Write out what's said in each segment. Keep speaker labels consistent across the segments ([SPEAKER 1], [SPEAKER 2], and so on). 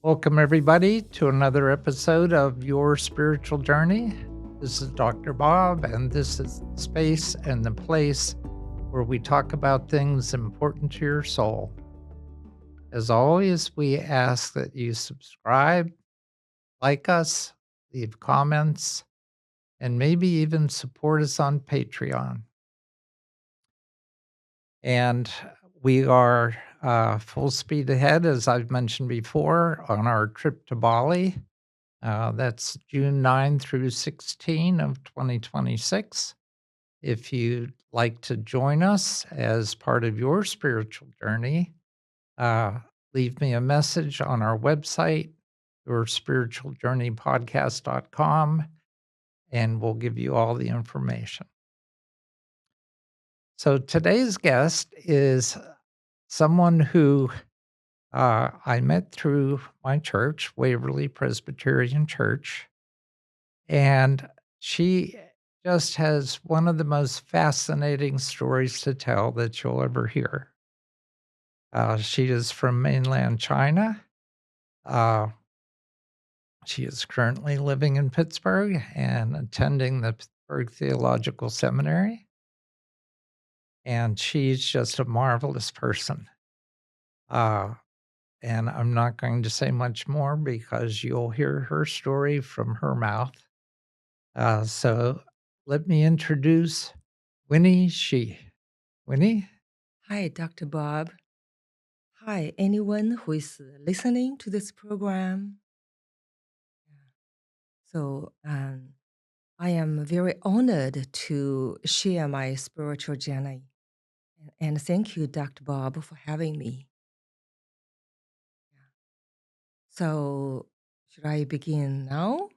[SPEAKER 1] Welcome, everybody, to another episode of Your Spiritual Journey. This is Dr. Bob, and this is the space and the place where we talk about things important to your soul. As always, we ask that you subscribe, like us, leave comments, and maybe even support us on Patreon. And we are full speed ahead, as I've mentioned before, on our trip to Bali. That's June 9 through 16 of 2026. If you'd like to join us as part of your spiritual journey, uh, leave me a message on our website, yourspiritualjourneypodcast.com, and we'll give you all the information. So today's guest is someone who I met through my church, Waverly Presbyterian Church, and she just has one of the most fascinating stories to tell that you'll ever hear. She is from mainland China. Uh, she is currently living in Pittsburgh and attending the Pittsburgh Theological Seminary. And she's just a marvelous person. Uh, and I'm not going to say much more because you'll hear her story from her mouth. So let me introduce Winnie Xi. Winnie?
[SPEAKER 2] Hi, Dr. Bob. Hi, anyone who is listening to this program. So, I am very honored to share my spiritual journey. And thank you, Dr. Bob, for having me. So, should I begin now?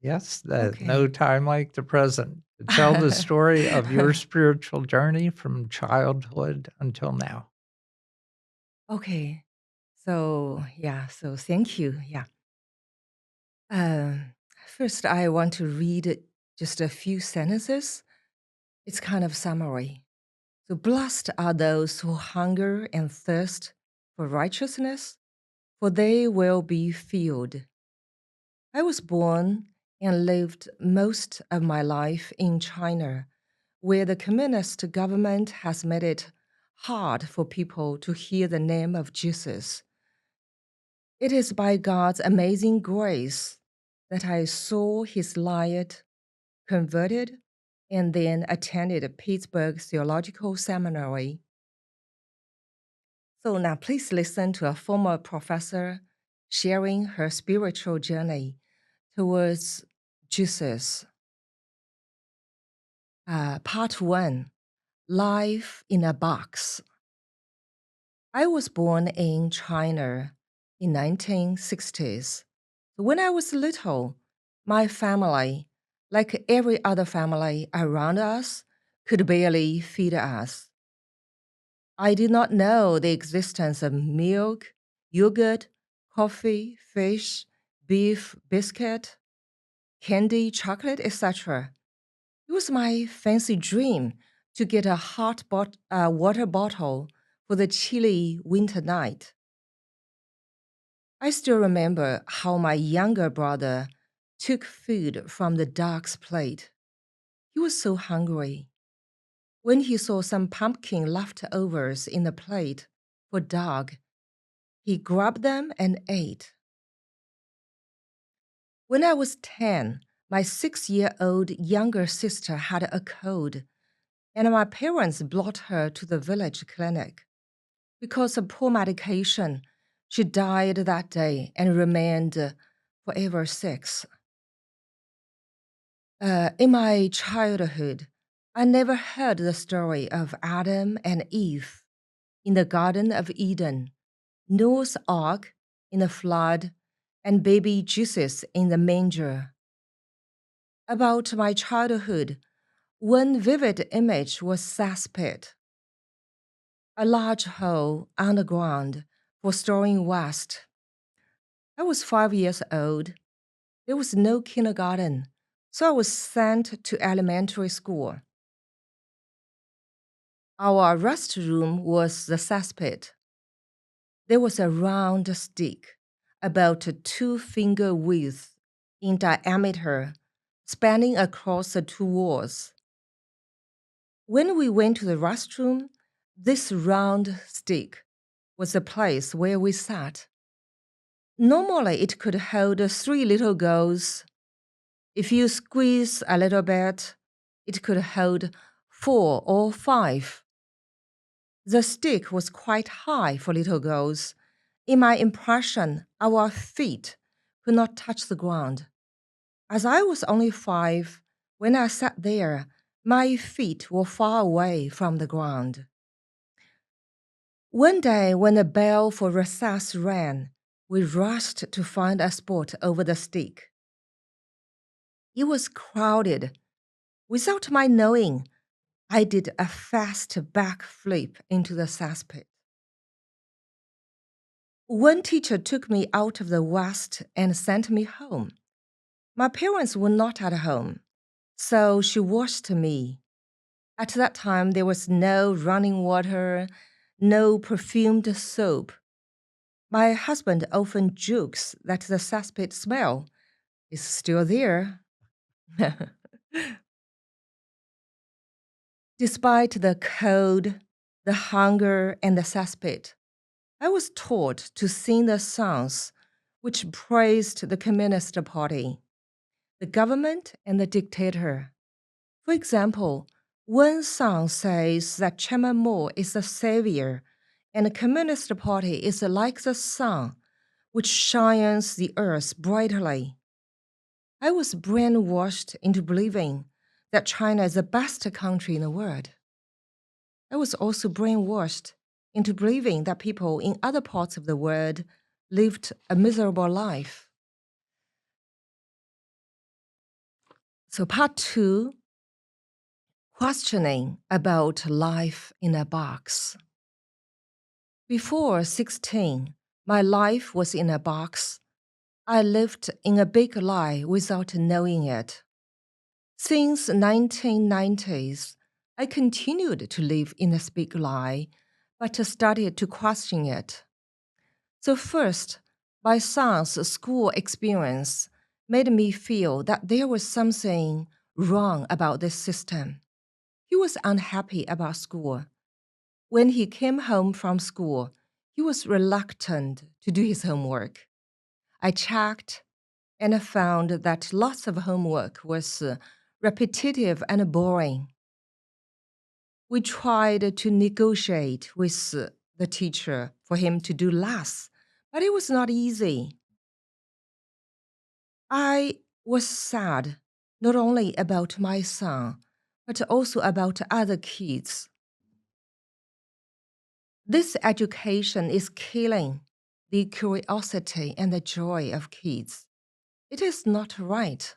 [SPEAKER 1] Yes, no
[SPEAKER 2] Okay.
[SPEAKER 1] time like the present to tell the story of your spiritual journey from childhood until now.
[SPEAKER 2] Okay. So thank you. Yeah. Um, First, I want to read just a few sentences. It's kind of summary. So blessed are those who hunger and thirst for righteousness, for they will be filled. I was born and lived most of my life in China, where the communist government has made it hard for people to hear the name of Jesus. It is by God's amazing grace that I saw his light, converted, and then attended Pittsburgh Theological Seminary. So now please listen to a former professor sharing her spiritual journey towards Jesus. Part 1, Life in a Box. I was born in China in 1960s. When I was little, my family, like every other family around us, could barely feed us. I did not know the existence of milk, yogurt, coffee, fish, beef, biscuit, candy, chocolate, etc. It was my fancy dream to get a water bottle for the chilly winter night. I still remember how my younger brother took food from the dog's plate. He was so hungry. When he saw some pumpkin leftovers in the plate for dog, he grabbed them and ate. When I was 10, my 6-year-old younger sister had a cold, and my parents brought her to the village clinic. Because of poor medication, she died that day and remained forever sick. In my childhood, I never heard the story of Adam and Eve in the Garden of Eden, Noah's Ark in the flood, and baby Jesus in the manger. About my childhood, one vivid image was cesspit, a large hole underground for storing waste. I was 5 years old. There was no kindergarten, so I was sent to elementary school. Our restroom was the cesspit. There was a round stick, about 2-finger width in diameter, spanning across the two walls. When we went to the restroom, this round stick was the place where we sat. Normally, it could hold 3 little girls. If you squeeze a little bit, it could hold 4 or 5. The stick was quite high for little girls. In my impression, our feet could not touch the ground. As I was only 5, when I sat there, my feet were far away from the ground. One day, when the bell for recess rang, we rushed to find a spot over the stick. It was crowded. Without my knowing, I did a fast backflip into the cesspit. One teacher took me out of the West and sent me home. My parents were not at home, so she washed me. At that time, there was no running water, no perfumed soap. My husband often jokes that the cesspit smell is still there. Despite the cold, the hunger, and the cesspit, I was taught to sing the songs which praised the Communist Party, the government, and the dictator. For example, one song says that Chairman Mao is the savior and the Communist Party is like the sun which shines the earth brightly. I was brainwashed into believing that China is the best country in the world. I was also brainwashed into believing that people in other parts of the world lived a miserable life. So part 2, questioning about life in a box. Before 16, my life was in a box. I lived in a big lie without knowing it. Since 1990s, I continued to live in this big lie, but started to question it. So first, my son's school experience made me feel that there was something wrong about this system. He was unhappy about school. When he came home from school, he was reluctant to do his homework. I checked and I found that lots of homework was repetitive and boring. We tried to negotiate with the teacher for him to do less, but it was not easy. I was sad not only about my son, but also about other kids. This education is killing the curiosity and the joy of kids. It is not right.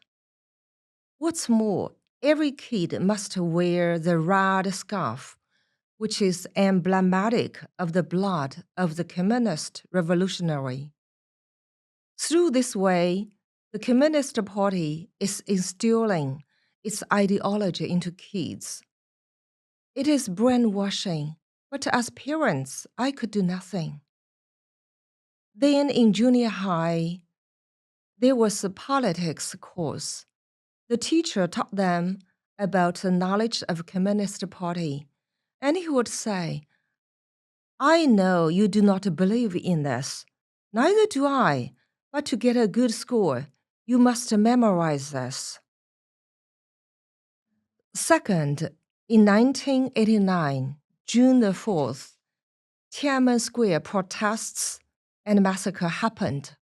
[SPEAKER 2] What's more, every kid must wear the red scarf, which is emblematic of the blood of the communist revolutionary. Through this way, the Communist Party is instilling its ideology into kids. It is brainwashing, but as parents, I could do nothing. Then in junior high, there was a politics course. The teacher taught them about the knowledge of Communist Party, and he would say, I know you do not believe in this. Neither do I, but to get a good score, you must memorize this. Second, in 1989, June the 4th, Tiananmen Square protests and massacre happened.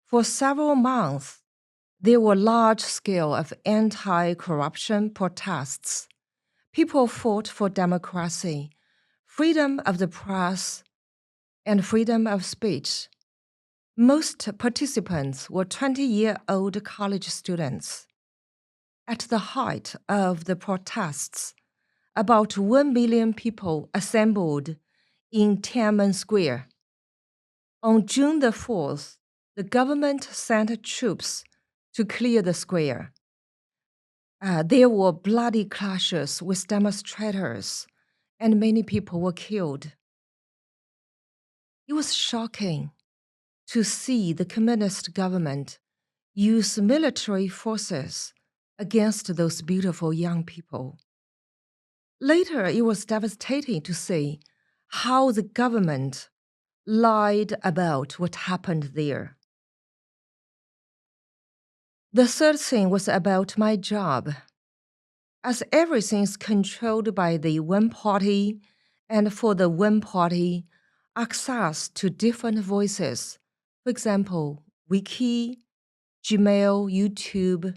[SPEAKER 2] For several months, there were large-scale of anti-corruption protests. People fought for democracy, freedom of the press, and freedom of speech. Most participants were 20-year-old college students. At the height of the protests, about 1 million people assembled in Tiananmen Square. On June the 4th, the government sent troops to clear the square. There were bloody clashes with demonstrators, and many people were killed. It was shocking to see the communist government use military forces against those beautiful young people. Later, it was devastating to see how the government lied about what happened there. The third thing was about my job. As everything is controlled by the one party, and for the one party, access to different voices, for example, Wiki, Gmail, YouTube,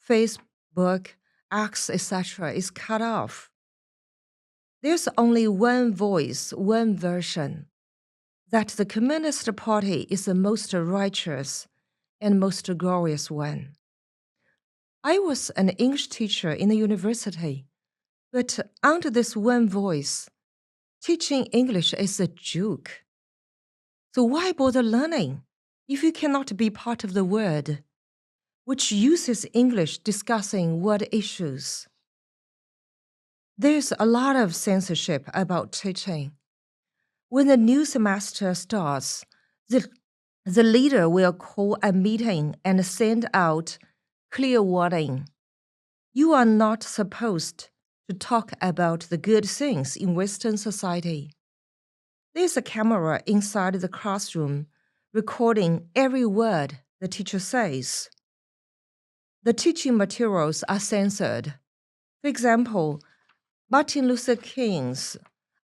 [SPEAKER 2] Facebook, X, etc., is cut off. There's only one voice, one version, that the Communist Party is the most righteous and most glorious one. I was an English teacher in the university, but under this one voice, teaching English is a joke. So why bother learning if you cannot be part of the world, which uses English discussing world issues? There's a lot of censorship about teaching. When the new semester starts, the leader will call a meeting and send out clear warning. You are not supposed to talk about the good things in Western society. There's a camera inside the classroom recording every word the teacher says. The teaching materials are censored. For example, Martin Luther King's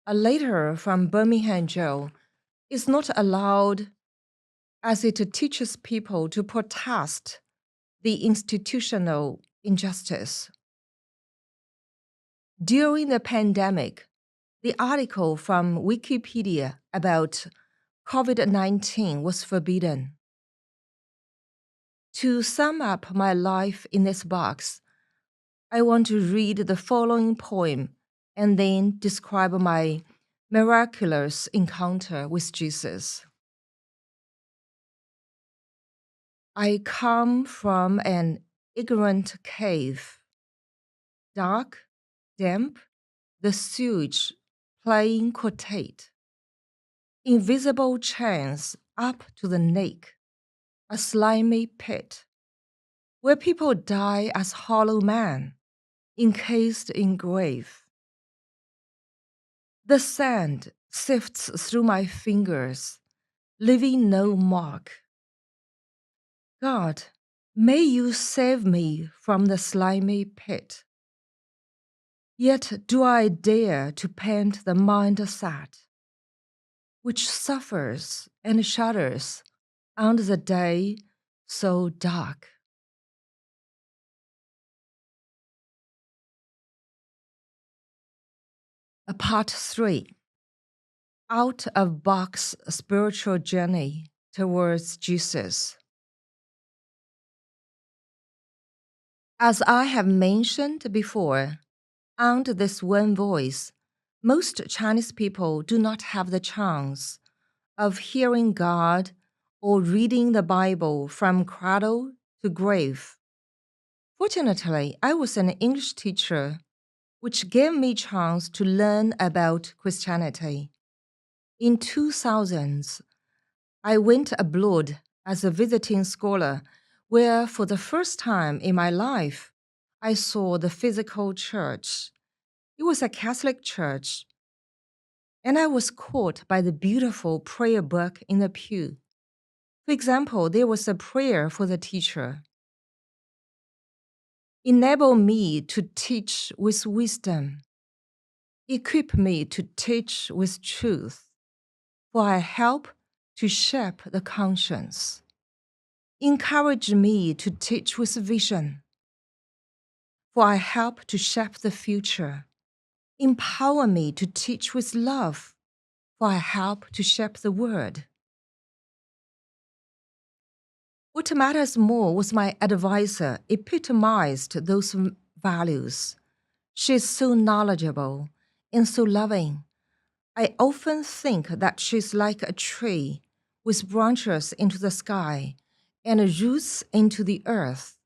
[SPEAKER 2] A Letter from Birmingham Jail is not allowed as it teaches people to protest the institutional injustice. During the pandemic, the article from Wikipedia about COVID-19 was forbidden. To sum up my life in this box, I want to read the following poem and then describe my miraculous encounter with Jesus. I come from an ignorant cave, dark, damp, the sewage playing quartet, invisible chains up to the neck, a slimy pit, where people die as hollow men, encased in grave. The sand sifts through my fingers, leaving no mark. God, may you save me from the slimy pit. Yet do I dare to paint the mind sad, which suffers and shudders under the day so dark. Part 3. Out of box spiritual journey towards Jesus. As I have mentioned before, under this one voice, most Chinese people do not have the chance of hearing God or reading the Bible from cradle to grave. Fortunately, I was an English teacher, which gave me chance to learn about Christianity. In 2000s, I went abroad as a visiting scholar, where for the first time in my life, I saw the physical church. It was a Catholic church, and I was caught by the beautiful prayer book in the pew. For example, there was a prayer for the teacher. Enable me to teach with wisdom. Equip me to teach with truth, for I help to shape the conscience. Encourage me to teach with vision, for I help to shape the future. Empower me to teach with love, for I help to shape the world. What matters more was my advisor epitomized those values. She is so knowledgeable and so loving. I often think that she's like a tree with branches into the sky and roots into the earth.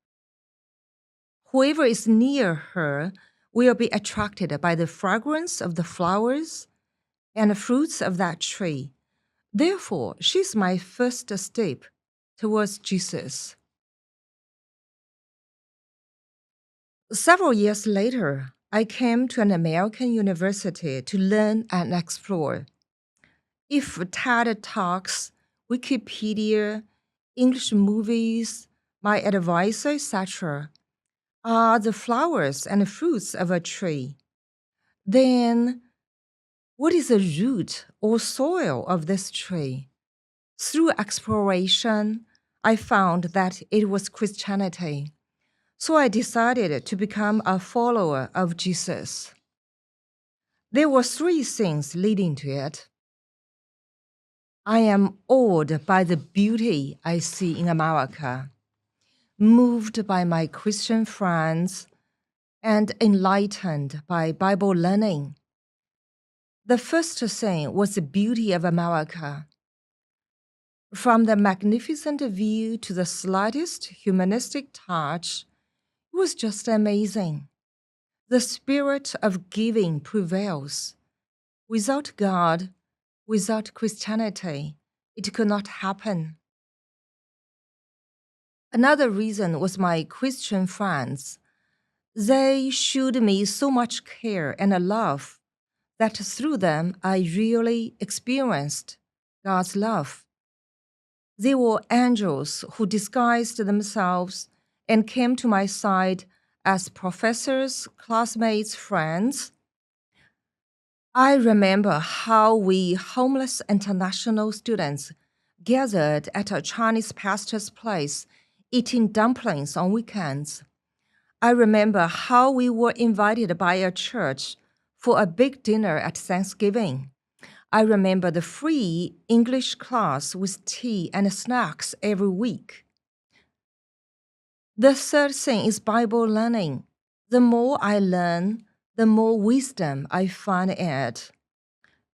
[SPEAKER 2] Whoever is near her will be attracted by the fragrance of the flowers and the fruits of that tree, Therefore, she's my first step towards Jesus. Several years later, I came to an American university to learn and explore. If TED Talks, Wikipedia, English movies, my advisor, etc., are the flowers and fruits of a tree, then what is the root or soil of this tree? Through exploration, I found that it was Christianity. So I decided to become a follower of Jesus. There were three things leading to it. I am awed by the beauty I see in America, moved by my Christian friends, and enlightened by Bible learning. The first thing was the beauty of America. From the magnificent view to the slightest humanistic touch, it was just amazing. The spirit of giving prevails. Without God, without Christianity, it could not happen. Another reason was my Christian friends. They showed me so much care and love that through them I really experienced God's love. They were angels who disguised themselves and came to my side as professors, classmates, friends. I remember how we homeless international students gathered at a Chinese pastor's place, eating dumplings on weekends. I remember how we were invited by a church for a big dinner at Thanksgiving. I remember the free English class with tea and snacks every week. The third thing is Bible learning. The more I learn, the more wisdom I find in it.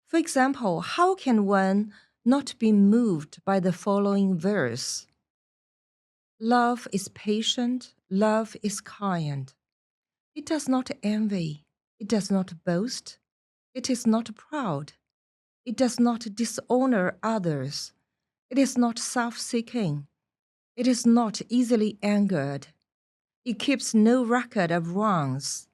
[SPEAKER 2] For example, how can one not be moved by the following verse? Love is patient, love is kind. It does not envy, it does not boast, it is not proud, it does not dishonor others, it is not self-seeking, it is not easily angered, it keeps no record of wrongs.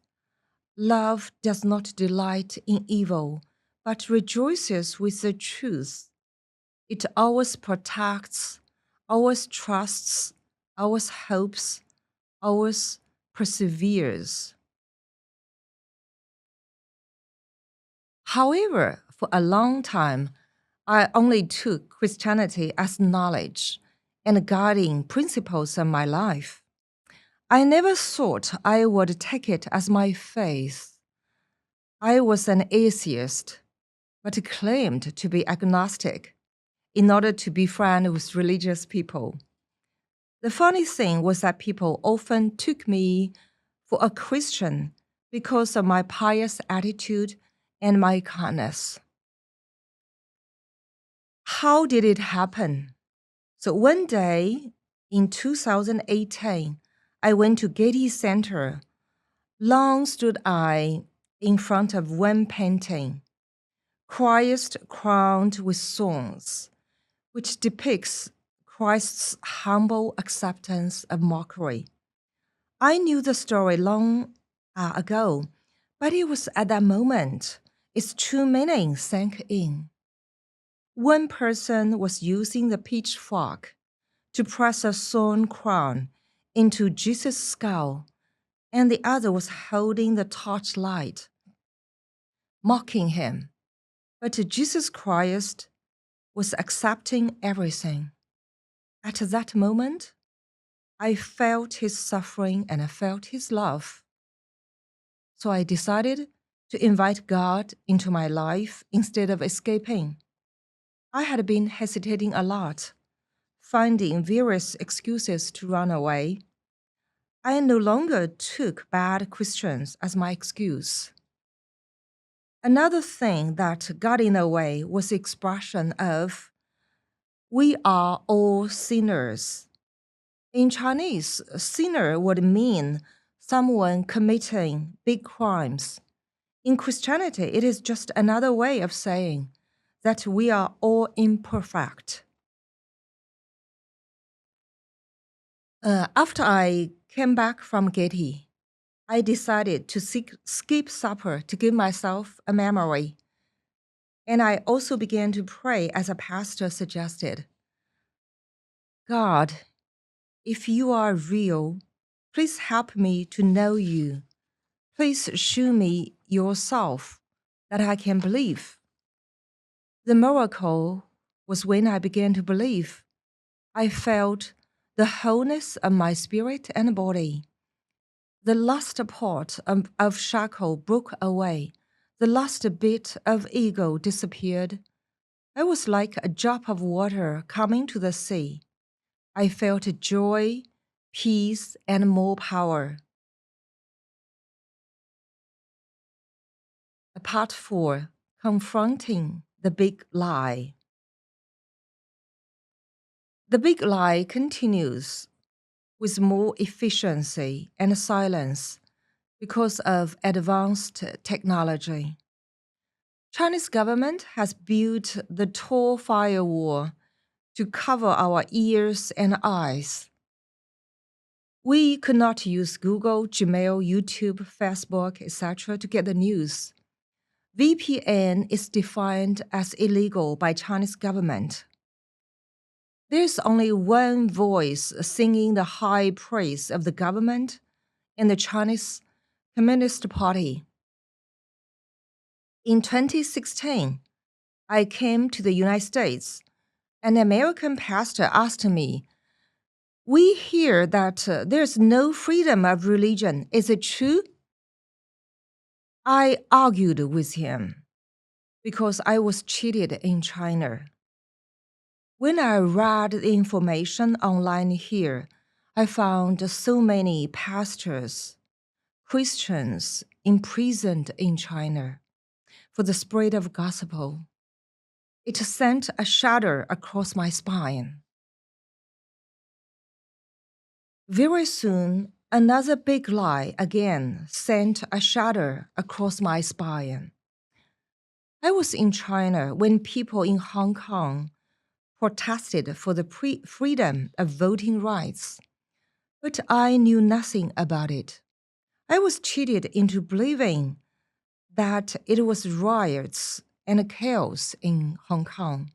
[SPEAKER 2] Love does not delight in evil, but rejoices with the truth. It always protects, always trusts, always hopes, always perseveres. However, for a long time, I only took Christianity as knowledge and guiding principles of my life. I never thought I would take it as my faith. I was an atheist, but claimed to be agnostic in order to be friends with religious people. The funny thing was that people often took me for a Christian because of my pious attitude and my kindness. How did it happen? So one day in 2018, I went to Getty Center. Long stood I in front of one painting, Christ crowned with thorns, which depicts Christ's humble acceptance of mockery. I knew the story long ago, but it was at that moment its true meaning sank in. One person was using the pitchfork to press a thorn crown into Jesus' skull, and the other was holding the torchlight, mocking him. But Jesus Christ was accepting everything. At that moment, I felt his suffering and I felt his love. So I decided to invite God into my life instead of escaping. I had been hesitating a lot, finding various excuses to run away. I no longer took bad Christians as my excuse. Another thing that got in the way was the expression of, we are all sinners. In Chinese, sinner would mean someone committing big crimes. In Christianity, it is just another way of saying that we are all imperfect. After I came back from Getty, I decided to skip supper to give myself a memory. And I also began to pray as a pastor suggested. God, if you are real, please help me to know you. Please show me yourself that I can believe. The miracle was when I began to believe. I felt the wholeness of my spirit and body. The last part of shackle broke away. The last bit of ego disappeared. I was like a drop of water coming to the sea. I felt joy, peace, and more power. Part 4, Confronting the Big Lie. The big lie continues with more efficiency and silence because of advanced technology. Chinese government has built the tall firewall to cover our ears and eyes. We could not use Google, Gmail, YouTube, Facebook, etc. to get the news. VPN is defined as illegal by Chinese government. There's only one voice singing the high praise of the government and the Chinese Communist Party. In 2016, I came to the United States. An American pastor asked me, "We hear that there's no freedom of religion. Is it true?" I argued with him because I was cheated in China. When I read the information online here, I found so many pastors, Christians imprisoned in China for the spread of gospel. It sent a shudder across my spine. Very soon, another big lie again sent a shudder across my spine. I was in China when people in Hong Kong protested for the freedom of voting rights, but I knew nothing about it. I was cheated into believing that it was riots and chaos in Hong Kong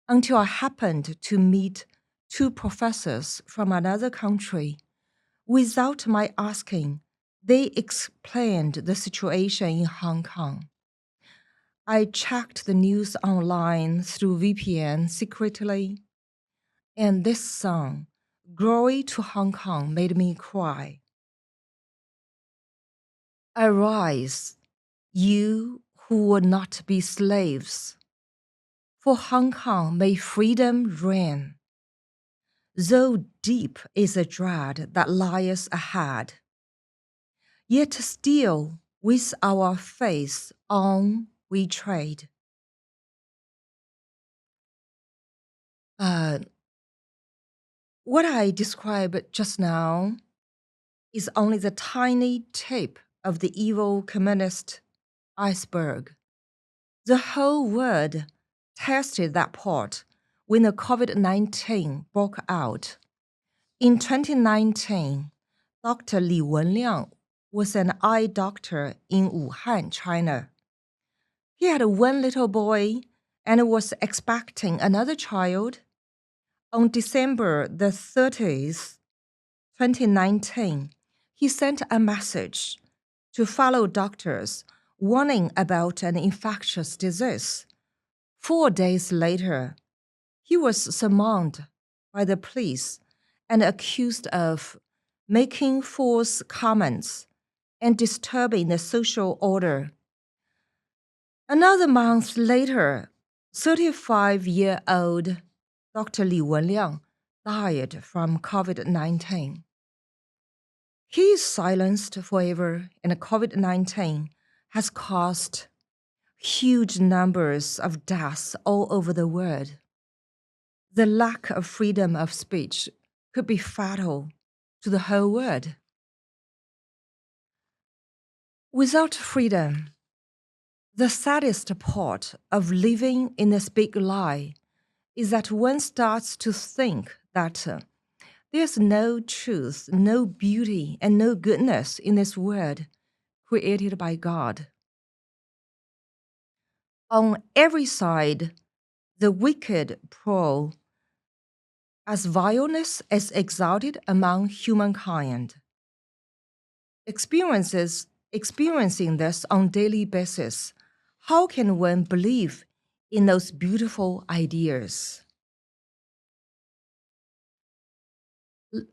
[SPEAKER 2] until I happened to meet two professors from another country. Without my asking, they explained the situation in Hong Kong. I checked the news online through VPN secretly, and this song, Glory to Hong Kong, made me cry. Arise, you who will not be slaves. For Hong Kong may freedom reign. Though deep is the dread that lies ahead, yet still with our faith on we trade. What I described just now is only the tiny tip of the evil communist iceberg. The whole world tested that part when the COVID-19 broke out. In 2019, Dr. Li Wenliang was an eye doctor in Wuhan, China. He had one little boy and was expecting another child. On December the 30th, 2019, he sent a message to fellow doctors warning about an infectious disease. 4 days later, he was summoned by the police and accused of making false comments and disturbing the social order. Another month later, 35-year-old Dr. Li Wenliang died from COVID-19. He is silenced forever, and COVID-19 has caused huge numbers of deaths all over the world. The lack of freedom of speech could be fatal to the whole world. Without freedom, The saddest part of living in this big lie is that one starts to think that there's no truth, no beauty, and no goodness in this world created by God. On every side, the wicked prowl as vileness is exalted among humankind. Experiencing this on daily basis, how can one believe in those beautiful ideas?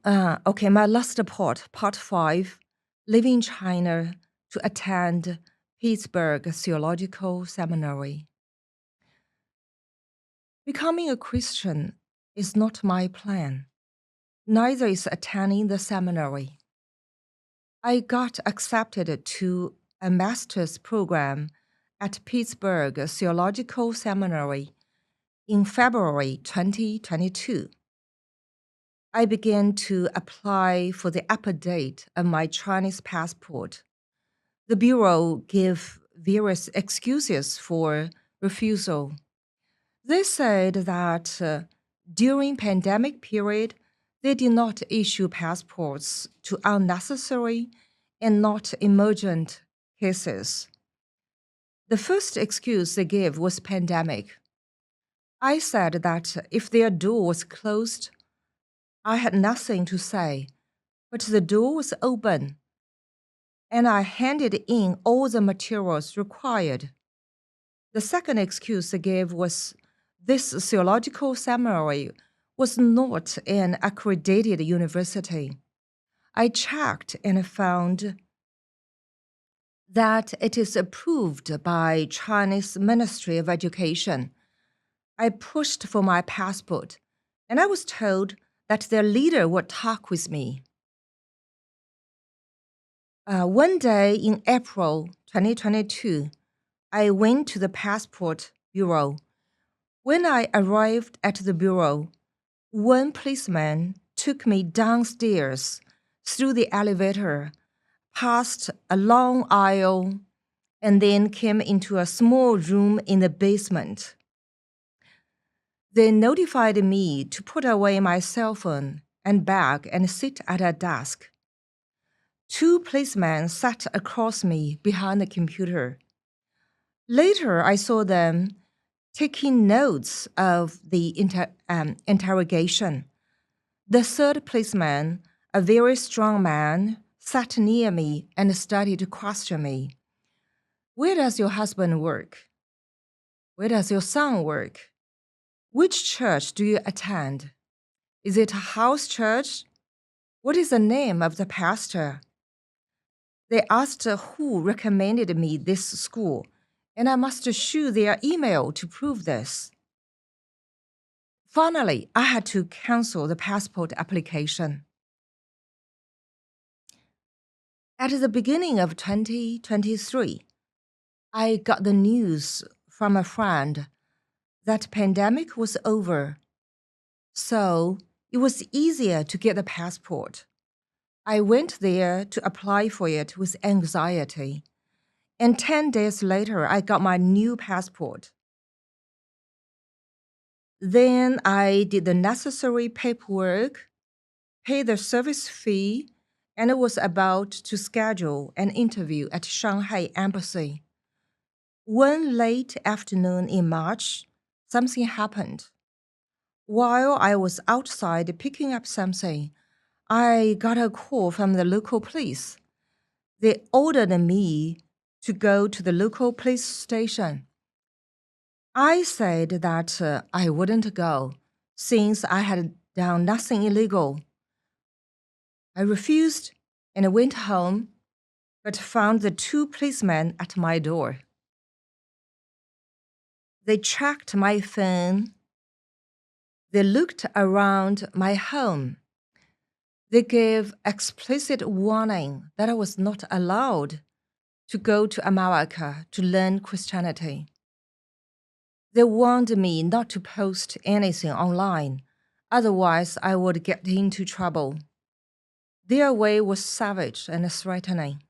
[SPEAKER 2] Okay, my last part 5, leaving China to attend Pittsburgh Theological Seminary. Becoming a Christian is not my plan. Neither is attending the seminary. I got accepted to a master's program at Pittsburgh Theological Seminary in February 2022. I began to apply for the update of my Chinese passport. The bureau gave various excuses for refusal. They said that during pandemic period, they did not issue passports to unnecessary and not emergent cases. The first excuse they gave was pandemic. I said that if their door was closed, I had nothing to say, but the door was open, and I handed in all the materials required. The second excuse they gave was this theological seminary was not an accredited university. I checked and found that it is approved by Chinese Ministry of Education. I pushed for my passport, and I was told that their leader would talk with me. One day in April 2022, I went to the passport bureau. When I arrived at the bureau, one policeman took me downstairs through the elevator, past a long aisle, and then came into a small room in the basement. They notified me to put away my cell phone and bag and sit at a desk. Two policemen sat across me behind the computer. Later, I saw them taking notes of the interrogation. The third policeman, a very strong man, sat near me and started to question me. Where does your husband work? Where does your son work? Which church do you attend? Is it a house church? What is the name of the pastor? They asked who recommended me this school, and I must show their email to prove this. Finally, I had to cancel the passport application. At the beginning of 2023, I got the news from a friend that pandemic was over, so it was easier to get the passport. I went there to apply for it with anxiety, and 10 days later, I got my new passport. Then I did the necessary paperwork, paid the service fee, and was about to schedule an interview at Shanghai Embassy. One late afternoon in March, something happened. While I was outside picking up something, I got a call from the local police. They ordered me to go to the local police station. I said that I wouldn't go, since I had done nothing illegal. I refused and went home, but found the two policemen at my door. They tracked my phone. They looked around my home. They gave explicit warning that I was not allowed to go to America to learn Christianity. They warned me not to post anything online, otherwise I would get into trouble. Their way was savage and threatening.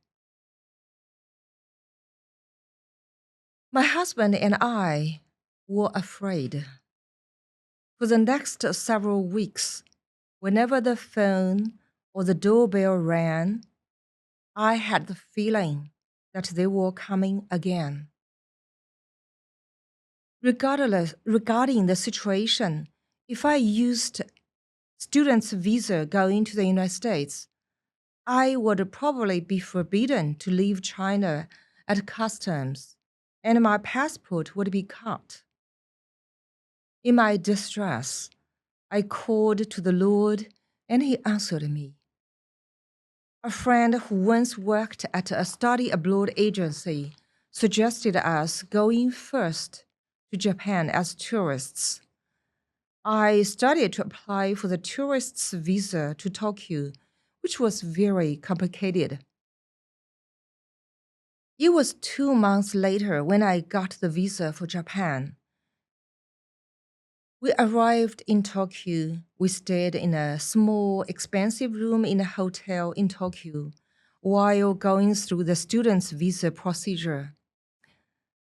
[SPEAKER 2] My husband and I were afraid. For the next several weeks, whenever the phone or the doorbell rang, I had the feeling that they were coming again. Regarding the situation, if I used student's visa going to the United States, I would probably be forbidden to leave China at customs, and my passport would be cut. In my distress, I called to the Lord, and He answered me. A friend who once worked at a study abroad agency suggested us going first to Japan as tourists. I started to apply for the tourist's visa to Tokyo, which was very complicated. It was 2 months later when I got the visa for Japan. We arrived in Tokyo. We stayed in a small, expensive room in a hotel in Tokyo while going through the student's visa procedure.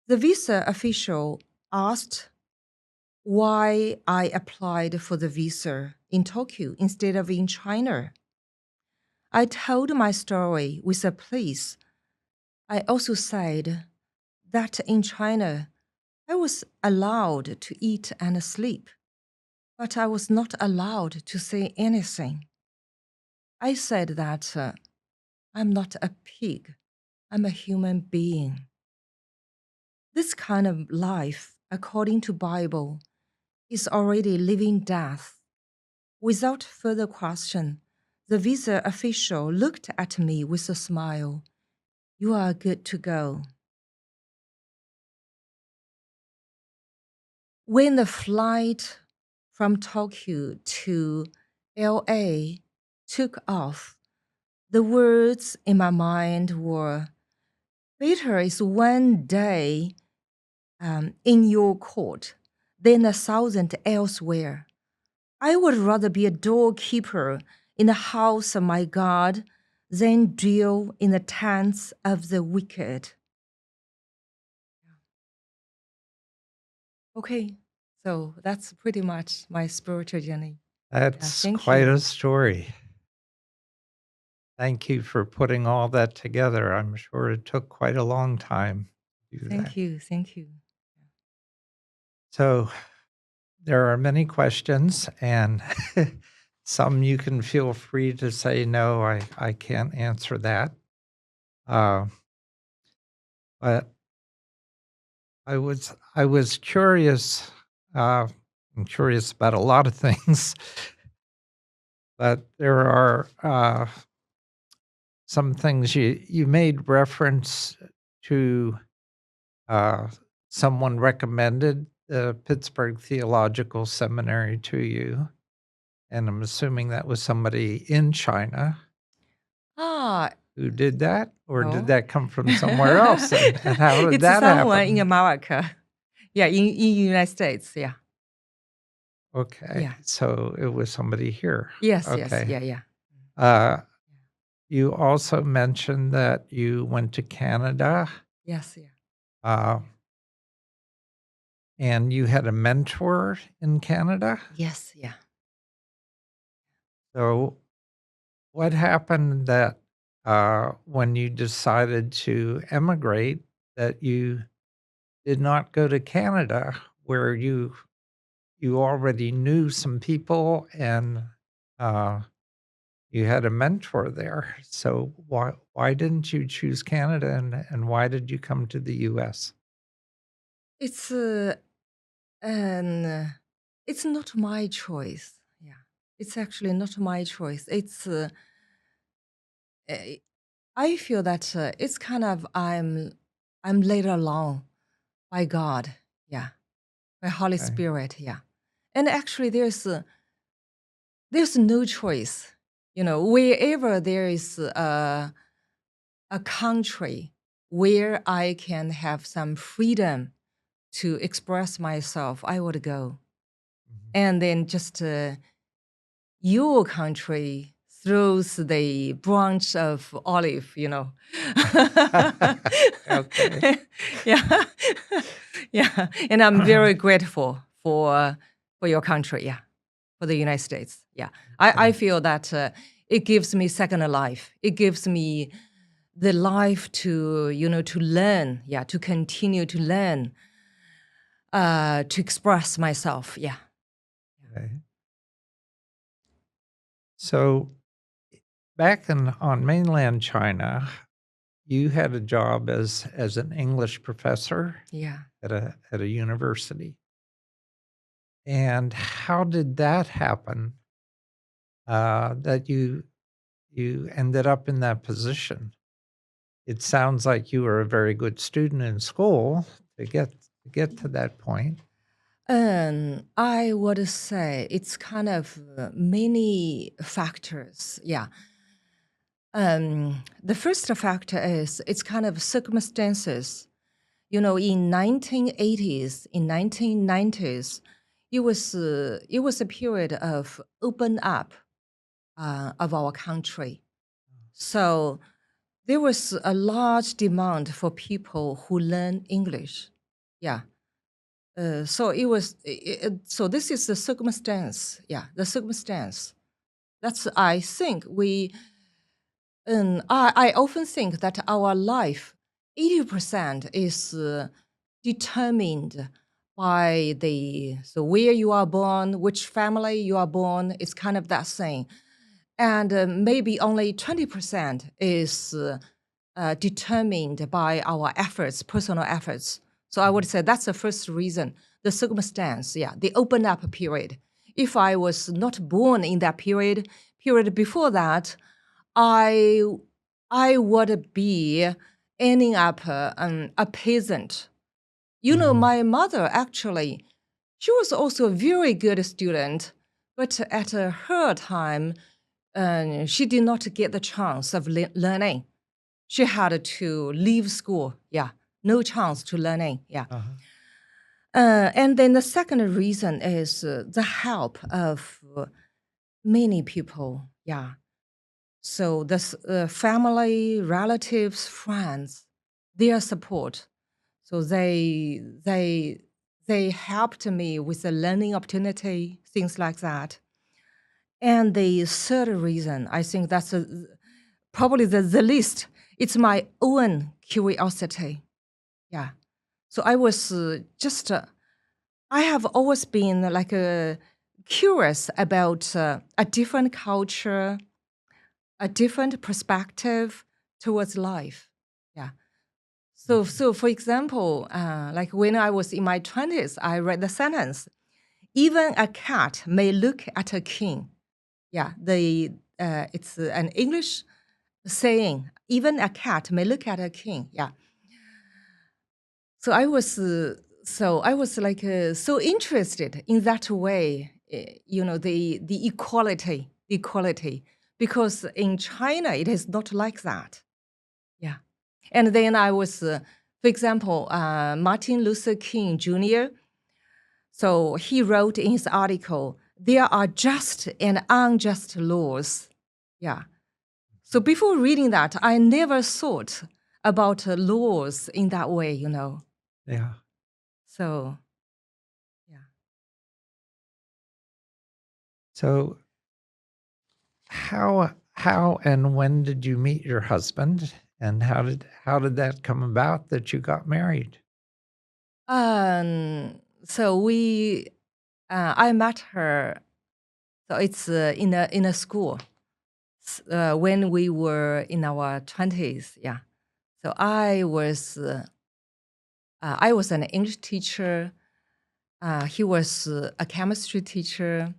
[SPEAKER 2] The visa official asked why I applied for the visa in Tokyo instead of in China. I told my story with a please. I also said that in China, I was allowed to eat and sleep, but I was not allowed to say anything. I said that I'm not a pig, I'm a human being. This kind of life, according to Bible, is already living death. Without further question, the visa official looked at me with a smile. You are good to go. When the flight from Tokyo to LA took off, the words in my mind were, better is one day in your court than 1,000 elsewhere. I would rather be a doorkeeper in the house of my God than dwell in the tents of the wicked. Okay, so that's pretty much my spiritual journey.
[SPEAKER 1] That's
[SPEAKER 2] Thank
[SPEAKER 1] quite
[SPEAKER 2] you.
[SPEAKER 1] a story. Thank you for putting all that together. I'm sure it took quite a long time to do that.
[SPEAKER 2] Thank you. Thank you.
[SPEAKER 1] So there are many questions, and some you can feel free to say, no, I can't answer that. But I was curious. I'm curious about a lot of things, but there are some things you made reference to. Someone recommended the Pittsburgh Theological Seminary to you, and I'm assuming that was somebody in China
[SPEAKER 2] Ah,
[SPEAKER 1] who did that, or did
[SPEAKER 2] no.
[SPEAKER 1] that come from somewhere else? And how did
[SPEAKER 2] It's
[SPEAKER 1] that
[SPEAKER 2] someone in
[SPEAKER 1] happen?
[SPEAKER 2] America. Yeah, in United States. Yeah.
[SPEAKER 1] Okay,
[SPEAKER 2] Yeah.
[SPEAKER 1] so it was somebody here.
[SPEAKER 2] Yes. Yes.
[SPEAKER 1] Okay.
[SPEAKER 2] Yeah. Yeah.
[SPEAKER 1] Uh, you also mentioned that you went to Canada,
[SPEAKER 2] Yes. Yeah.
[SPEAKER 1] uh, and you had a mentor in Canada.
[SPEAKER 2] Yes. Yeah.
[SPEAKER 1] So what happened that when you decided to emigrate, that you did not go to Canada, where you already knew some people and uh, you had a mentor there? So why didn't you choose Canada, and why did you come to the U.S.?
[SPEAKER 2] It's and it's not my choice. Yeah. It's actually not my choice. Uh, I feel that it's kind of I'm led along by God. Yeah. By Holy
[SPEAKER 1] Okay.
[SPEAKER 2] Spirit. Yeah. And actually there's no choice. You know, wherever there is a country where I can have some freedom to express myself, I would go.
[SPEAKER 1] Mhm.
[SPEAKER 2] And then just your country throws the branch of olive,
[SPEAKER 1] Okay.
[SPEAKER 2] Yeah. Yeah. And I'm very grateful for your country, yeah, for the United States. Yeah. I
[SPEAKER 1] Okay.
[SPEAKER 2] feel that it gives me second life. It gives me the life to, to learn, yeah, to continue to learn, to express myself. Yeah.
[SPEAKER 1] Okay. So back on mainland China, you had a job as an English professor
[SPEAKER 2] Yeah.
[SPEAKER 1] at a university. And how did that happen, that you ended up in that position? It sounds like you were a very good student in school to get to that point.
[SPEAKER 2] I would say it's kind of many factors. Yeah. The first factor is it's kind of circumstances. In 1980s, in 1990s, it was a period of open up of our country. So there was a large demand for people who learn English. Yeah. So it was. So this is the circumstance. Yeah, the circumstance. That's I think we. I often think that our life, 80% is determined by where you are born, which family you are born. It's kind of that thing, and maybe only 20% is determined by our efforts, personal efforts. So I would say that's the first reason, the circumstance, yeah, the open up period. If I was not born in that period before that, I I would be ending up a peasant.
[SPEAKER 1] Mhm.
[SPEAKER 2] My mother actually, she was also a very good student, but at her time, she did not get the chance of learning. She had to leave school. Yeah, no chance to learning. Yeah.
[SPEAKER 1] Uh-huh.
[SPEAKER 2] And then the second reason is the help of many people. Yeah. So the family, relatives, friends, their support. So they helped me with the learning opportunity, things like that. And the third reason, I think that's probably the least. It's my own curiosity. Yeah. So I was I have always been like curious about a different culture, a different perspective towards life. Yeah. So for example, like when I was in my 20s, I read the sentence, even a cat may look at a king. Yeah, it's an English saying, even a cat may look at a king. Yeah. So I was like so interested in that way, the equality, because in China it is not like that. Yeah. And then I was, for example, Martin Luther King Jr. So he wrote in his article, there are just and unjust laws. Yeah. So before reading that, I never thought about laws in that way.
[SPEAKER 1] Yeah.
[SPEAKER 2] So, yeah.
[SPEAKER 1] So how and when did you meet your husband? And how did that come about that you got married?
[SPEAKER 2] So I met her. So it's in a school when we were in our 20s. Yeah. So I was an English teacher. He was a chemistry teacher,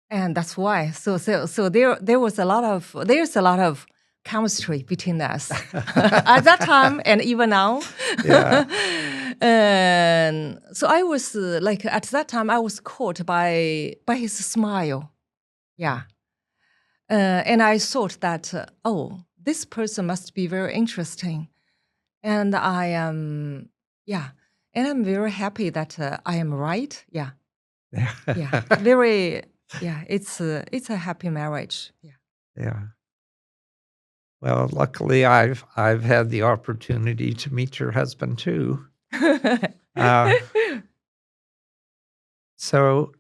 [SPEAKER 2] and that's why. So there's a lot of chemistry between us at that time and even now.
[SPEAKER 1] Yeah.
[SPEAKER 2] And so I was like at that time I was caught by his smile. Yeah. And I thought that this person must be very interesting, and I am yeah, and I'm very happy that I am right. Yeah. Yeah. Very. Yeah, it's a happy marriage. Yeah.
[SPEAKER 1] Yeah. Well, luckily, I've had the opportunity to meet your husband too. Uh, so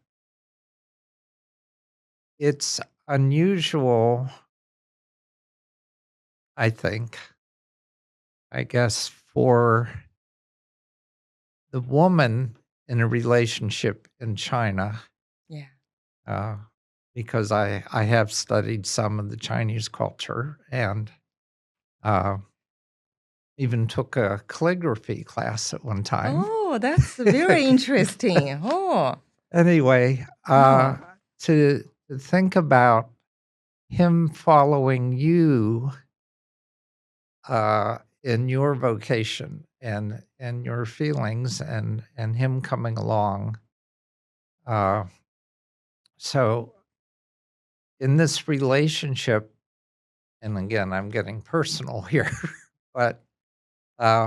[SPEAKER 1] it's unusual, I think, I guess, for the woman in a relationship in China,
[SPEAKER 2] Yeah.
[SPEAKER 1] uh, because I have studied some of the Chinese culture and uh, even took a calligraphy class at one time.
[SPEAKER 2] Oh, that's very interesting. Oh.
[SPEAKER 1] Anyway,
[SPEAKER 2] Oh.
[SPEAKER 1] to think about him following you in your vocation and your feelings and him coming along. Uh, so in this relationship, and again, I'm getting personal here, but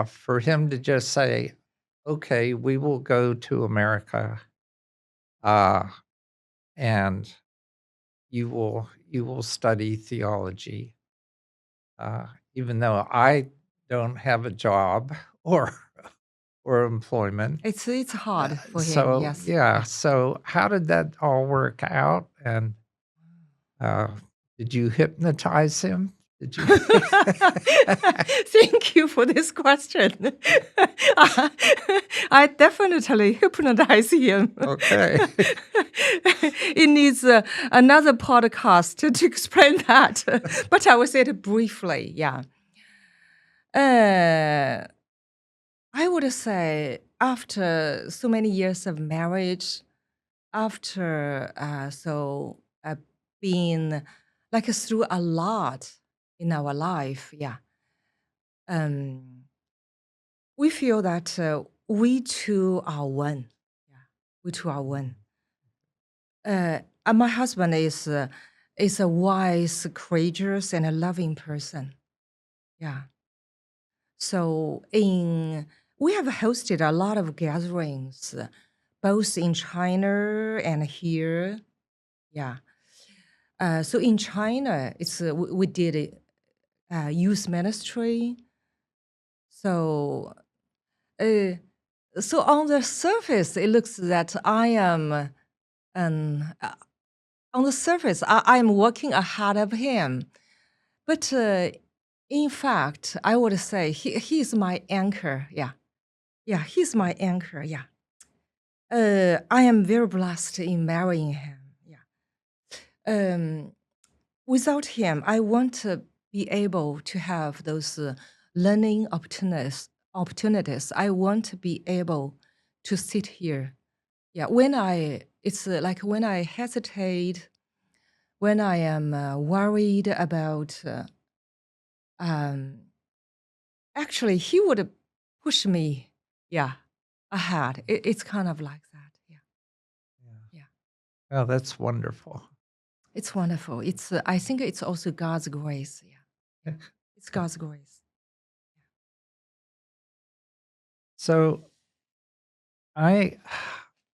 [SPEAKER 1] for him to just say, "Okay, we will go to America, uh, and you will study theology, uh, even though I don't have a job or employment."
[SPEAKER 2] It's hard for him.
[SPEAKER 1] So
[SPEAKER 2] Yes.
[SPEAKER 1] yeah,
[SPEAKER 2] Yeah.
[SPEAKER 1] so how did that all work out? And uh, did you hypnotize him? Did you?
[SPEAKER 2] Thank you for this question. I definitely hypnotize him.
[SPEAKER 1] Okay.
[SPEAKER 2] It needs another podcast to explain that, but I will say it briefly. Yeah. I would say after so many years of marriage, after being like through a lot in our life, yeah, um, we feel that we two are one. Yeah, we two are one. And my husband is a wise, courageous, and a loving person. Yeah. So we have hosted a lot of gatherings, both in China and here. Yeah. So in China, we did youth ministry. So uh, so on the surface, it looks that I am on the surface I am working ahead of him, but in fact, I would say he's my anchor. Yeah, yeah, he's my anchor. Yeah. I am very blessed in marrying him. Yeah. Um, Without him, I want to be able to have those learning opportunities. I want to be able to sit here. Yeah. It's like when I hesitate, when I am worried about, um, actually, he would push me. Yeah. Ahead. It's kind of like that. Yeah.
[SPEAKER 1] Yeah.
[SPEAKER 2] Yeah.
[SPEAKER 1] Oh, that's wonderful.
[SPEAKER 2] It's wonderful. I think it's also God's grace. Yeah. Yeah. It's God's grace.
[SPEAKER 1] So I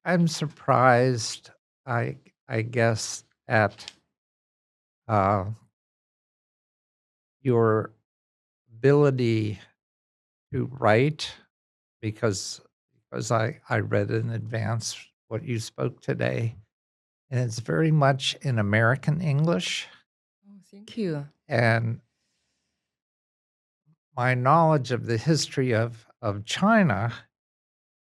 [SPEAKER 1] I'm surprised, I I guess, at uh, your ability to write because I read in advance what you spoke today, and it's very much in American English.
[SPEAKER 2] Oh, thank you.
[SPEAKER 1] And my knowledge of the history of China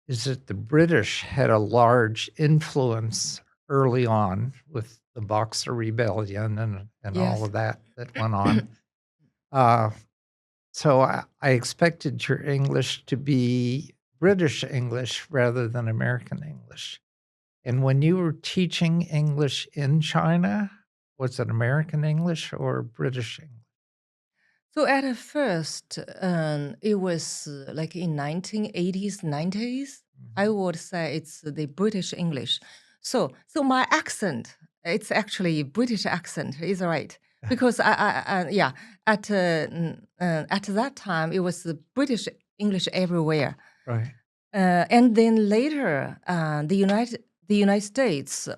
[SPEAKER 1] is that the British had a large influence early on with the Boxer Rebellion and all
[SPEAKER 2] Yes.
[SPEAKER 1] of that went on. Uh, so I expected your English to be British English rather than American English. And when you were teaching English in China, was it American English or British English?
[SPEAKER 2] So at first, it was like in 1980s, 90s. I
[SPEAKER 1] Mhm.
[SPEAKER 2] would say it's the British English. So my accent, it's actually British accent, is right. Because yeah, at that time it was the British English everywhere,
[SPEAKER 1] Right.
[SPEAKER 2] and then later the United States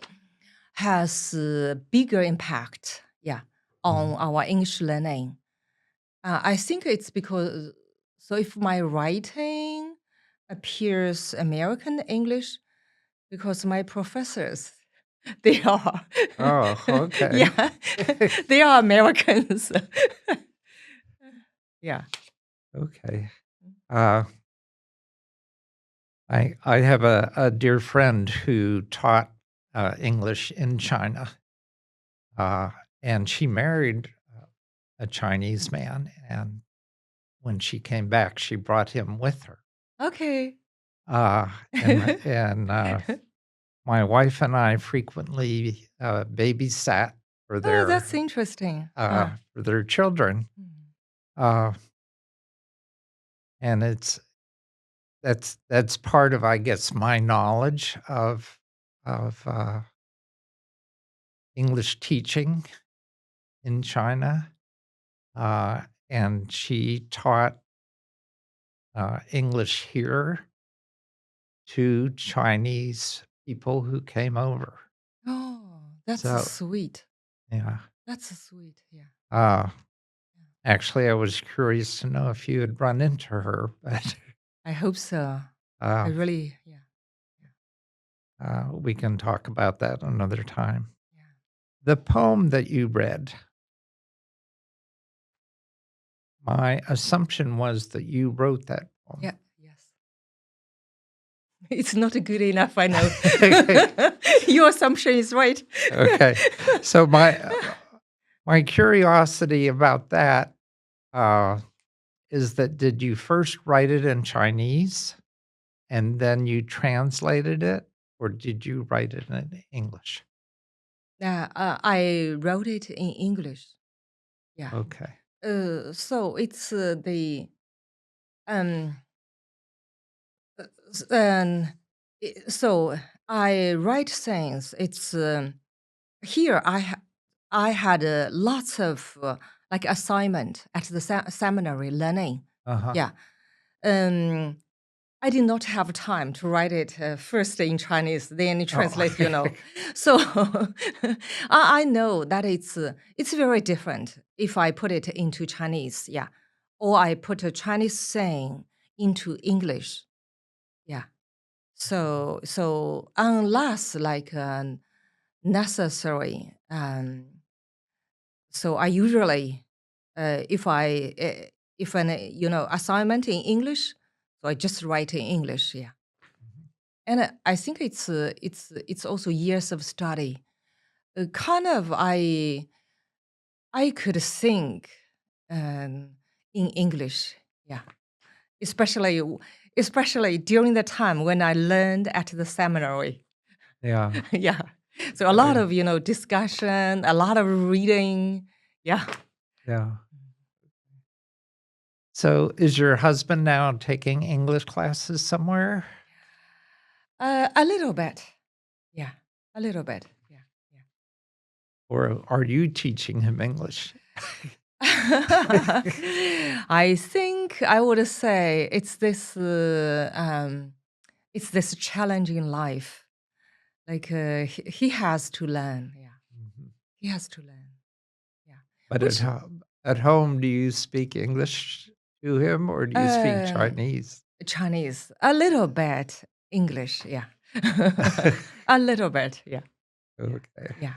[SPEAKER 2] has a bigger impact, yeah, on our English learning. I think it's because, so if my writing appears American English, because my professors, they are,
[SPEAKER 1] Oh, okay.
[SPEAKER 2] yeah, they are Americans. Yeah.
[SPEAKER 1] Okay. Uh, I have a dear friend who taught English in China, uh, and she married a Chinese man, and when she came back, she brought him with her.
[SPEAKER 2] Okay.
[SPEAKER 1] And my wife and I frequently babysat for
[SPEAKER 2] Oh,
[SPEAKER 1] their
[SPEAKER 2] that's interesting.
[SPEAKER 1] for their children,
[SPEAKER 2] Mm.
[SPEAKER 1] uh, and that's part of, I guess, my knowledge of English teaching in China, uh, and she taught English here to Chinese people who came over.
[SPEAKER 2] Oh, that's
[SPEAKER 1] So,
[SPEAKER 2] sweet.
[SPEAKER 1] yeah.
[SPEAKER 2] That's sweet. Yeah.
[SPEAKER 1] Uh, Actually, I was curious to know if you had run into her, but
[SPEAKER 2] I hope so. I
[SPEAKER 1] uh,
[SPEAKER 2] really, yeah,
[SPEAKER 1] we can talk about that another time.
[SPEAKER 2] yeah.
[SPEAKER 1] The poem that you read, my assumption was that you wrote that poem.
[SPEAKER 2] Yeah, yes. It's not good enough, I know. Your assumption is right.
[SPEAKER 1] Okay. So my curiosity about that uh, is that did you first write it in Chinese and then you translated it, or did you write it in English?
[SPEAKER 2] I wrote it in English. Yeah.
[SPEAKER 1] Okay.
[SPEAKER 2] So it's the um s- um so I write things. It's here I had lots of like assignment at the seminary learning.
[SPEAKER 1] Uh-huh.
[SPEAKER 2] Yeah. Um I did not have time to write it first in Chinese, then
[SPEAKER 1] Oh.
[SPEAKER 2] translate, you know. So I know that it's very different if I put it into Chinese, yeah, or I put a Chinese saying into English, yeah. So unless like necessary, so I usually if an assignment in English, so I just write in English, yeah. And I think it's also years of study. Kind of, I could think um, in English, yeah. Especially especially during the time when I learned at the seminary,
[SPEAKER 1] Yeah.
[SPEAKER 2] yeah. So a lot of discussion, a lot of reading, yeah.
[SPEAKER 1] Yeah. So is your husband now taking English classes somewhere?
[SPEAKER 2] A little bit, yeah. A little bit, yeah, yeah.
[SPEAKER 1] Or are you teaching him English?
[SPEAKER 2] I think I would say it's this challenge in life. Like he has to learn. Yeah,
[SPEAKER 1] Mhm.
[SPEAKER 2] he has to learn. Yeah,
[SPEAKER 1] But
[SPEAKER 2] which
[SPEAKER 1] at home, do you speak English to him or do you speak
[SPEAKER 2] uh,
[SPEAKER 1] Chinese?
[SPEAKER 2] Chinese, a little bit English. Yeah, a little bit. Yeah, yeah,
[SPEAKER 1] Okay.
[SPEAKER 2] yeah.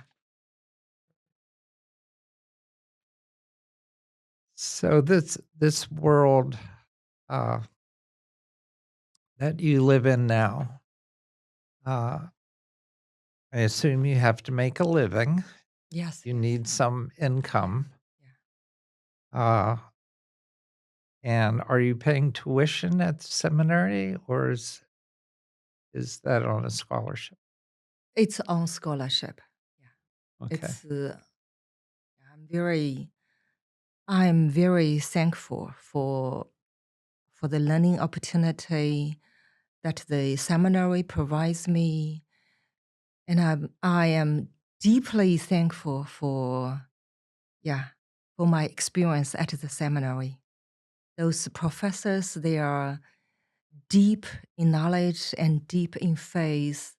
[SPEAKER 1] So this world uh, that you live in now, uh, I assume you have to make a living.
[SPEAKER 2] Yes,
[SPEAKER 1] You
[SPEAKER 2] yes.
[SPEAKER 1] need some
[SPEAKER 2] Yeah,
[SPEAKER 1] income.
[SPEAKER 2] yeah.
[SPEAKER 1] Uh, and are you paying tuition at the seminary, or is that on a scholarship?
[SPEAKER 2] It's on scholarship. Yeah,
[SPEAKER 1] Okay.
[SPEAKER 2] it's. I'm very thankful for the learning opportunity that the seminary provides me, and I am deeply thankful for yeah for my experience at the seminary. Those professors, they are deep in knowledge and deep in faith,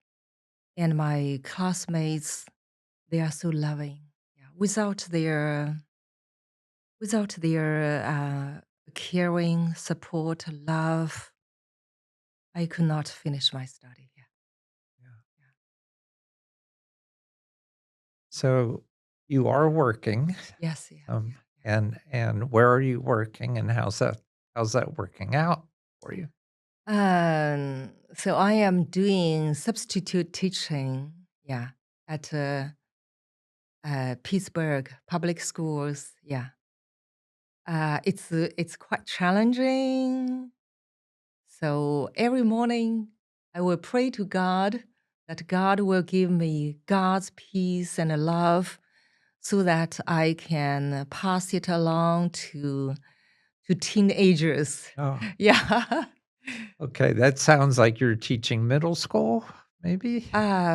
[SPEAKER 2] and my classmates, they are so loving. Yeah, without their caring, support, love, I could not finish my study. Yeah.
[SPEAKER 1] Yeah. So you are working,
[SPEAKER 2] Yes. Yeah.
[SPEAKER 1] um, and where are you working, and how's that working out for you?
[SPEAKER 2] So I am doing substitute teaching. Yeah, at Pittsburgh public schools. Yeah. It's quite challenging. So every morning I will pray to God that God will give me God's peace and love so that I can pass it along to teenagers.
[SPEAKER 1] Oh,
[SPEAKER 2] Yeah.
[SPEAKER 1] okay. That sounds like you're teaching middle school, maybe?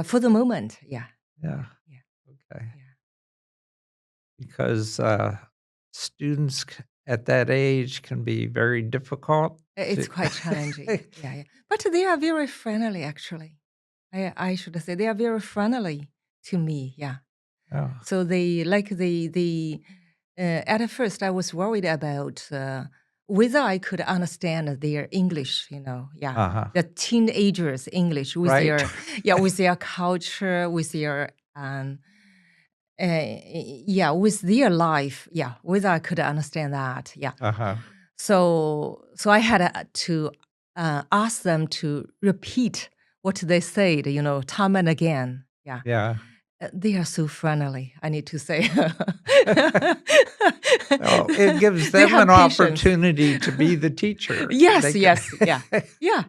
[SPEAKER 2] For the moment, yeah.
[SPEAKER 1] Yeah.
[SPEAKER 2] Yeah.
[SPEAKER 1] Okay.
[SPEAKER 2] Yeah.
[SPEAKER 1] Because students at that age can be very difficult
[SPEAKER 2] It's
[SPEAKER 1] to.
[SPEAKER 2] quite challenging. Yeah, yeah. But they are very friendly, actually. I should say they are very friendly to me. Yeah.
[SPEAKER 1] Oh,
[SPEAKER 2] So at first I was worried about whether I could understand their English, yeah,
[SPEAKER 1] uh-huh.
[SPEAKER 2] the teenagers' English with
[SPEAKER 1] Right.
[SPEAKER 2] with their culture, with their with their life, yeah, whether I could understand that, yeah.
[SPEAKER 1] Uh-huh.
[SPEAKER 2] So I had to ask them to repeat what they said, time and again, yeah.
[SPEAKER 1] Yeah.
[SPEAKER 2] They are so friendly, I need to say.
[SPEAKER 1] Oh, it gives
[SPEAKER 2] They
[SPEAKER 1] them
[SPEAKER 2] have
[SPEAKER 1] an
[SPEAKER 2] patience.
[SPEAKER 1] opportunity to be the teacher.
[SPEAKER 2] Yes,
[SPEAKER 1] They can.
[SPEAKER 2] yes, yeah, yeah,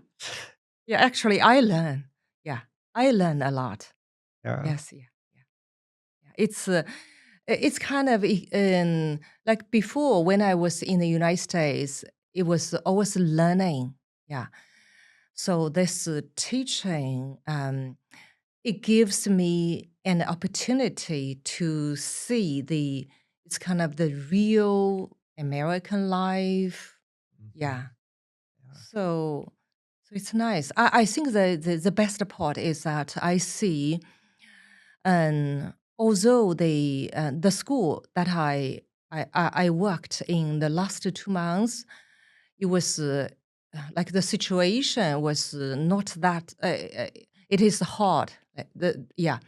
[SPEAKER 2] yeah. Actually, I learn. Yeah, I learn a lot.
[SPEAKER 1] Yeah.
[SPEAKER 2] Yes, yeah, yeah. Yeah. It's kind of like before when I was in the United States, it was always learning. Yeah. So this teaching, it gives me an opportunity to see it's kind of the real American life.
[SPEAKER 1] Mhm.
[SPEAKER 2] Yeah.
[SPEAKER 1] Yeah.
[SPEAKER 2] So it's nice. I think the best part is that I see, although the school that I worked in the last 2 months, it was like the situation was not that. It is hard. Yeah,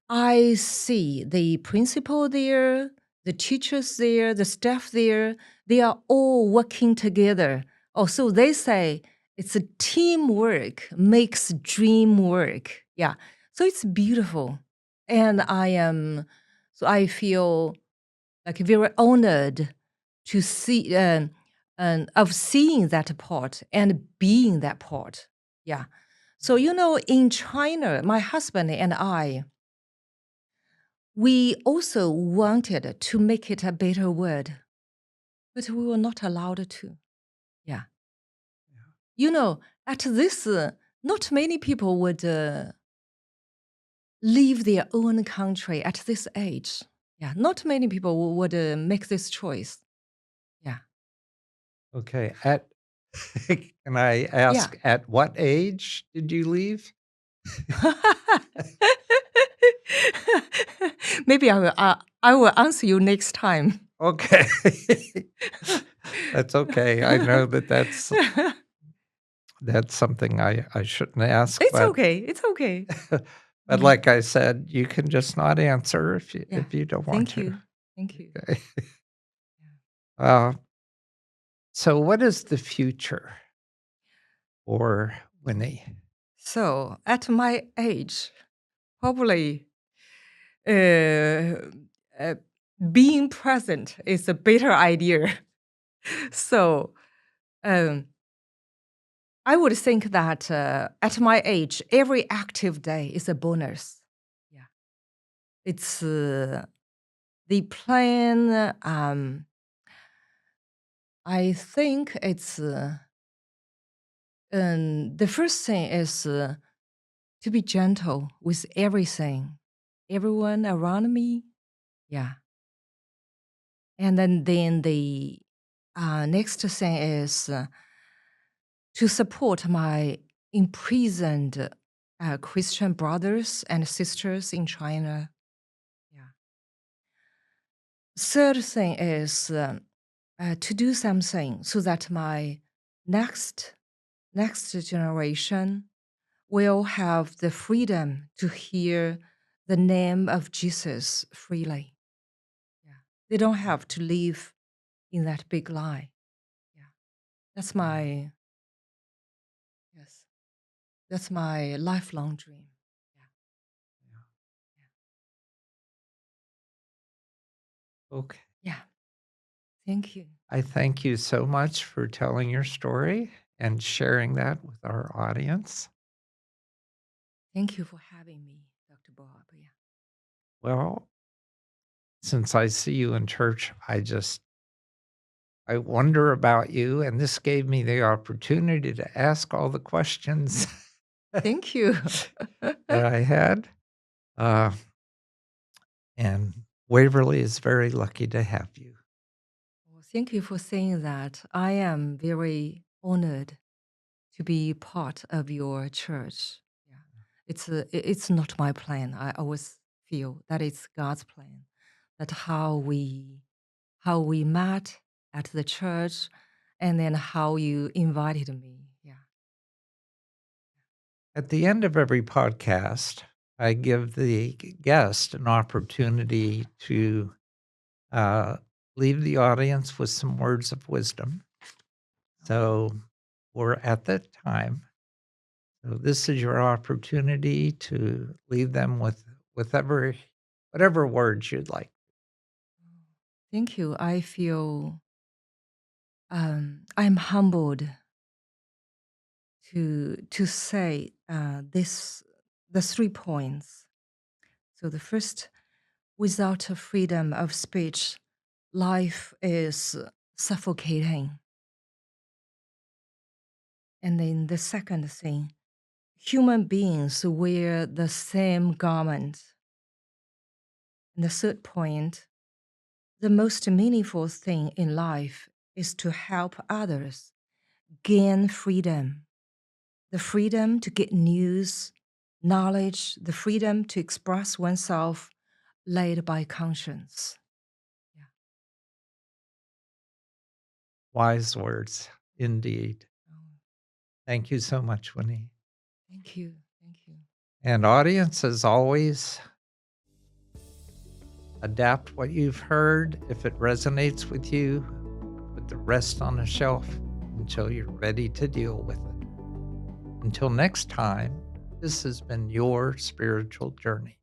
[SPEAKER 2] I see the principal there, the teachers there, the staff there, they are all working together. Oh, so they say it's a teamwork makes dream work. Yeah. So it's beautiful. And I feel like very honored to see, of seeing that part and being that part. Yeah. So, in China, my husband and I, we also wanted to make it a better word, but we were not allowed to. Yeah. At this, not many people would leave their own country at this age. Yeah. Not many people would make this choice. Yeah.
[SPEAKER 1] Okay. Can I
[SPEAKER 2] Yeah.
[SPEAKER 1] ask, at what age did you leave?
[SPEAKER 2] Maybe I will answer you next time.
[SPEAKER 1] Okay. That's okay. I know that's something I shouldn't ask,
[SPEAKER 2] It's
[SPEAKER 1] but
[SPEAKER 2] okay. It's okay.
[SPEAKER 1] but
[SPEAKER 2] Mhm.
[SPEAKER 1] like I said, you can just not answer if you
[SPEAKER 2] Yeah.
[SPEAKER 1] if you don't want
[SPEAKER 2] Thank
[SPEAKER 1] to.
[SPEAKER 2] you. Thank you.
[SPEAKER 1] Okay.
[SPEAKER 2] Yeah.
[SPEAKER 1] Uh, so what is the future for Winnie?
[SPEAKER 2] So at my age, probably uh, uh, being present is a better idea. So um, I would think that at my age, every active day is a bonus. Yeah, it's the plan. I think it's the first thing is to be gentle with everything, everyone around me. Yeah. And then the next thing is to support my imprisoned Christian brothers and sisters in China. Third thing is to do something so that my next generation will have the freedom to hear the name of Jesus freely. Yeah. They don't have to live in that big lie. Yeah. That's my yes. That's my lifelong dream.
[SPEAKER 1] Okay.
[SPEAKER 2] Yeah. Thank you.
[SPEAKER 1] I thank you so much for telling your story and sharing that with our audience.
[SPEAKER 2] Thank you for having me, Dr. Bob. Yeah.
[SPEAKER 1] Well, since I see you in church, I wonder about you, and this gave me the opportunity to ask all the questions
[SPEAKER 2] Thank you.
[SPEAKER 1] that I had. Uh, and Waverly is very lucky to have you.
[SPEAKER 2] Well, thank you for saying that. I am very honored to be part of your church. Yeah. It's not my plan. I always feel that it's God's plan. That how we met at the church and then how you invited me. Yeah.
[SPEAKER 1] At the end of every podcast, I give the guest an opportunity to uh, leave the audience with some words of wisdom. So we're at that time. So this is your opportunity to leave them with whatever words you'd like.
[SPEAKER 2] Thank you. I feel I'm humbled to say the 3 points. So the first, without a freedom of speech, life is suffocating. And then the second thing, human beings wear the same garment. And the third point, the most meaningful thing in life is to help others gain freedom. The freedom to get news, knowledge, the freedom to express oneself led by conscience. Yeah.
[SPEAKER 1] Wise words, indeed.
[SPEAKER 2] Oh,
[SPEAKER 1] Thank you so much, Winnie.
[SPEAKER 2] thank you. Thank you.
[SPEAKER 1] And audience, as always, adapt what you've heard. If it resonates with you, put the rest on a shelf until you're ready to deal with it. Until next time, this has been your spiritual journey.